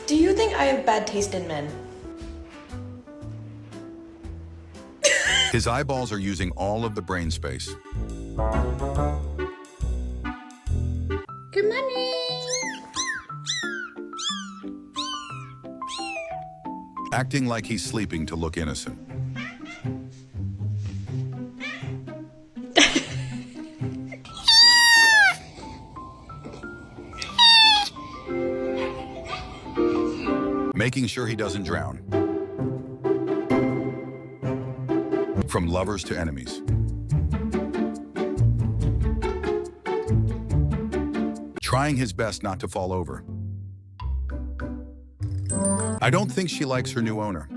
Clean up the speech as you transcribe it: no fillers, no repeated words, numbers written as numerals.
Do you think I have bad taste in men? His eyeballs are using all of the brain space. Good morning. Acting like he's sleeping to look innocent. Making sure he doesn't drown. From lovers to enemies. Trying his best not to fall over. I don't think she likes her new owner.